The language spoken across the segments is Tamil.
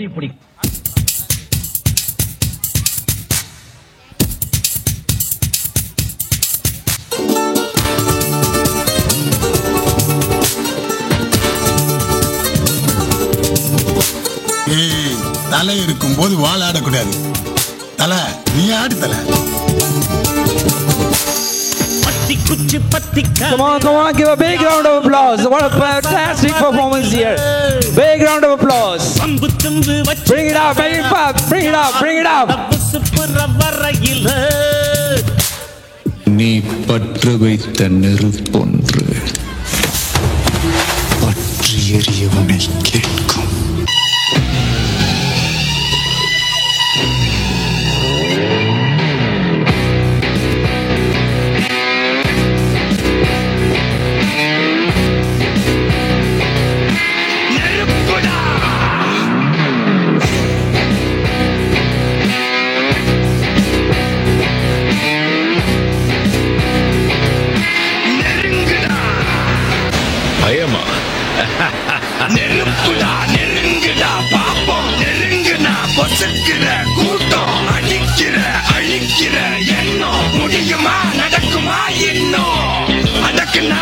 இப்படி தலை இருக்கும் போது வாழ ஆடக்கூடாது. தலை நீ ஆடு தலை. Come on, give a big round of applause. What a fantastic performance here. Big round of applause. Bring it up, bring it up, bring it up, bring it up. நீ பற்று வைத்த நெருப்பொன்று பற்றி எறியவனை கேட்கும். பயமா? நெருப்புடா, நெருங்குடா பாப்போம். நெருங்குனா பொசுக்கிற கூட்டம், அடிக்கிற அழிக்கிற எண்ணம். முடியுமா, நடக்குமா இன்னும்? அடக்குனா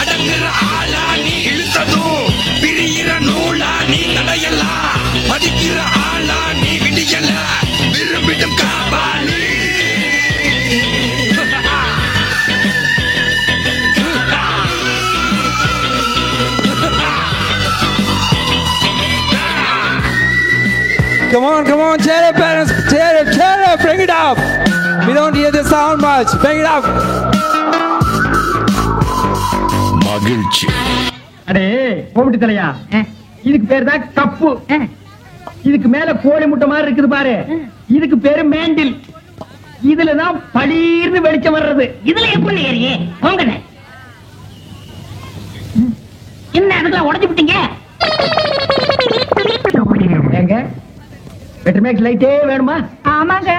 அடங்குற ஆளா நீ இழுத்ததும், பிரியிற நூலா நீ நடையலாம். மதிக்கிற ஆளா நீ விடியல, விரும்பிடும் Kapali. Come on, cheer up, parents, cheer up, bring it up. We don't hear the sound much. Bring it up. மகிழ்ச்சி. அடே கோமிட்டி தலையா, இதுக்கு பேரு தான் கப்பு. இதுக்கு மேல கோழி முட்டை மாதிரி இருக்குது பாரு, இதுக்கு பேரு மேண்டில். இதுலதான் பளீர்னு வெளிச்சம் வர்றது. இதுல எப்படி ஏறியே போங்கண்ணே. என்ன அதுக்குள்ள உடைச்சு விட்டீங்க? ஏங்க பெட்ரோமேக்ஸ் லைட்டே வேணுமா? ஆமாங்க.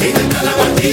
இது தளபதி